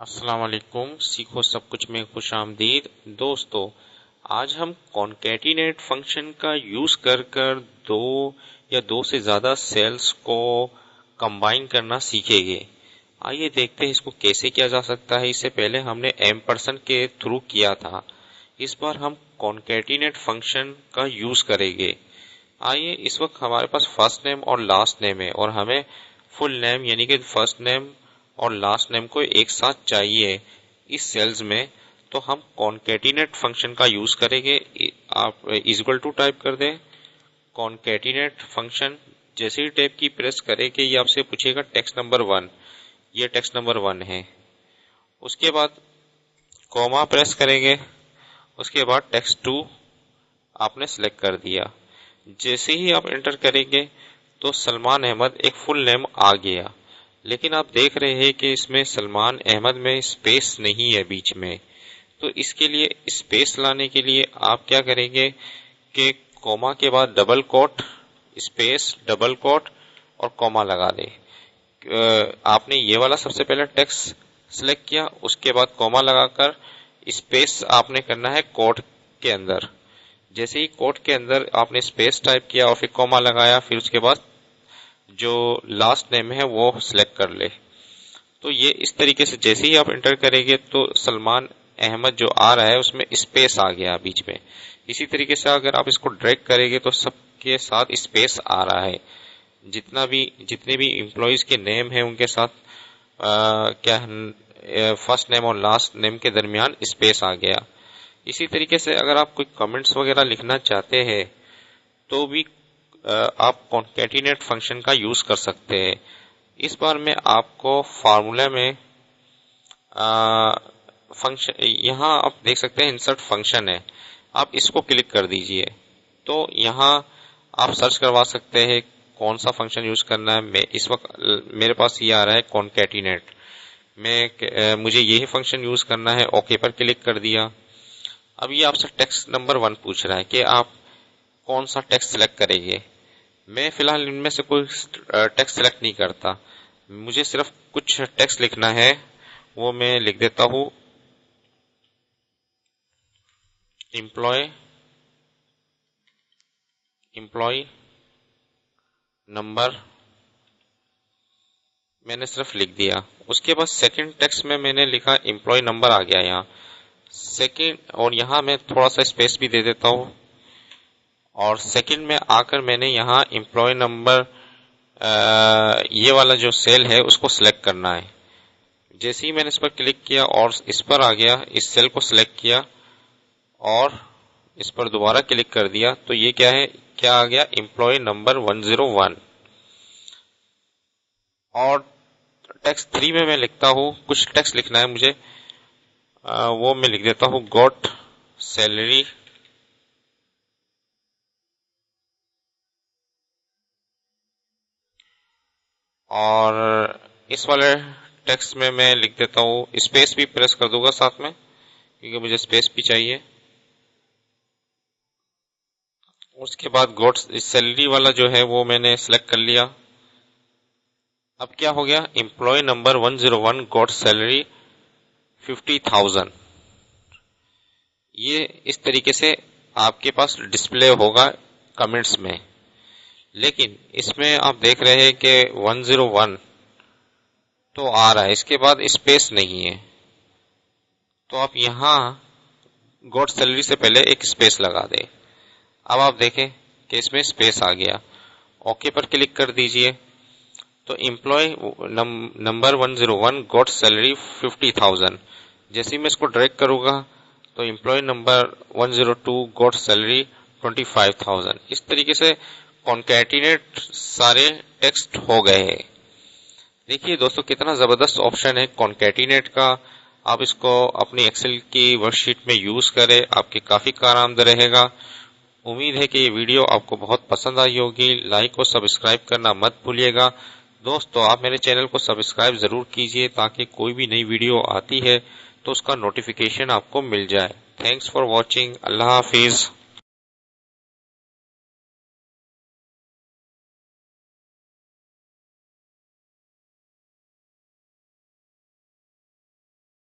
अस्सलाम वालेकुम। सीखो सब कुछ में खुश आमदीद। दोस्तों, आज हम कॉन्कैटिनेट फंक्शन का यूज कर कर दो या दो से ज्यादा सेल्स को कंबाइन करना सीखेंगे। आइए देखते हैं इसको कैसे किया जा सकता है। इससे पहले हमने एम्परसेंड के थ्रू किया था। इस बार हम कॉन्कैटिनेट फंक्शन का यूज करेंगे। आइए, इस वक्त हमारे पास फर्स्ट नेम और लास्ट नेम है और हमें फुल नेम यानी कि फर्स्ट नेम और लास्ट नेम को एक साथ चाहिए इस सेल्स में। तो हम कॉन्कैटिनेट फंक्शन का यूज करेंगे। आप इक्वल टू टाइप कर दें कॉन्कैटिनेट फंक्शन। जैसे ही टैब की प्रेस करेंगे ये आपसे पूछेगा टेक्स्ट नंबर 1। ये टेक्स्ट नंबर 1 है। उसके बाद कॉमा प्रेस करेंगे। उसके बाद टेक्स्ट 2 आपने सेलेक्ट कर दिया। जैसे ही आप एंटर करेंगे तो सलमान अहमद एक फुल नेम आ गया। लेकिन आप देख रहे हैं कि इसमें सलमान अहमद में स्पेस नहीं है बीच में। तो इसके लिए स्पेस लाने के लिए आप क्या करेंगे कि कॉमा के बाद double quote space double quote और कॉमा लगा दें। आपने ये वाला सबसे पहले टेक्स्ट सिलेक्ट किया, उसके बाद कॉमा लगाकर स्पेस आपने करना है कोट के अंदर। जैसे ही कोट के अंदर आपने स्पेस टाइप किया और फिर कॉमा लगाया, फिर उसके बाद जो लास्ट नेम है वो सिलेक्ट कर ले। तो ये इस तरीके से जैसे ही आप एंटर करेंगे तो सलमान अहमद जो आ रहा है उसमें स्पेस आ गया बीच में। इसी तरीके से अगर आप इसको ड्रैग करेंगे तो सबके साथ स्पेस आ रहा है। जितने भी एम्प्लॉइज के नेम है उनके साथ फर्स्ट नेम और लास्ट नेम के दरमियान स्पेस आ गया। इसी तरीके से अगर आप कोई कमेंट्स वगैरह लिखना चाहते हैं तो भी आप कॉन्कैटिनेट फंक्शन का यूज कर सकते हैं। इस बार मैं आपको फार्मूला में फंक्शन, यहाँ आप देख सकते हैं इंसर्ट फंक्शन है, आप इसको क्लिक कर दीजिए। तो यहाँ आप सर्च करवा सकते हैं कौन सा फंक्शन यूज करना है। मैं इस वक्त मेरे पास ये आ रहा है कॉन्कैटिनेट। मुझे यही फंक्शन यूज करना है। ओके पर क्लिक कर दिया। अब ये आपसे टेक्स्ट नंबर 1 पूछ रहा है कि आप कौन सा टेक्स्ट सिलेक्ट करेंगे। मैं फिलहाल इनमें से कोई टेक्स्ट सिलेक्ट नहीं करता। मुझे सिर्फ कुछ टेक्स्ट लिखना है, वो मैं लिख देता हूं। एम्प्लॉय नंबर मैंने सिर्फ लिख दिया। उसके बाद सेकंड टेक्स्ट में मैंने लिखा एम्प्लॉय नंबर आ गया यहाँ सेकंड, और यहाँ मैं थोड़ा सा स्पेस भी दे देता हूँ। और सेकंड में आकर मैंने यहाँ एम्प्लॉय नंबर ये वाला जो सेल है उसको सिलेक्ट करना है। जैसे ही मैंने इस पर क्लिक किया और इस पर आ गया, इस सेल को सिलेक्ट किया और इस पर दोबारा क्लिक कर दिया तो ये क्या आ गया, एम्प्लॉय नंबर 101। और टेक्स्ट 3 में मैं लिखता हूँ, कुछ टेक्स्ट लिखना है मुझे, वो मैं लिख देता हूँ गॉट सैलरी और इस वाले टेक्स्ट में मैं लिख देता हूँ, स्पेस भी प्रेस कर दूंगा साथ में क्योंकि मुझे स्पेस भी चाहिए। उसके बाद गॉट सैलरी वाला जो है वो मैंने सेलेक्ट कर लिया। अब क्या हो गया, एम्प्लॉय नंबर 101 गॉट सैलरी 50,000। ये इस तरीके से आपके पास डिस्प्ले होगा कमेंट्स में। लेकिन इसमें आप देख रहे हैं कि 101 तो आ रहा है, इसके बाद स्पेस नहीं है। तो आप यहाँ गॉट सैलरी से पहले एक स्पेस लगा दें। अब आप देखें कि इसमें स्पेस आ गया। ओके पर क्लिक कर दीजिए। तो एम्प्लॉय नंबर 101 गॉट सैलरी 50,000। जैसे ही मैं इसको ड्रैग करूंगा तो एम्प्लॉय नंबर 102 गॉट सैलरी 25,000। इस तरीके से कॉन्कैटिनेट सारे टेक्स्ट हो गए हैं। देखिए दोस्तों, कितना जबरदस्त ऑप्शन है कॉन्कैटिनेट का। आप इसको अपनी एक्सेल की वर्कशीट में यूज करें, आपके काफी कारआमद रहेगा। उम्मीद है कि ये वीडियो आपको बहुत पसंद आई होगी। लाइक और सब्सक्राइब करना मत भूलिएगा। दोस्तों, आप मेरे चैनल को सब्सक्राइब जरूर कीजिए ताकि कोई भी नई वीडियो आती है तो उसका नोटिफिकेशन आपको मिल जाए। Thanks for watching. Allah Hafiz.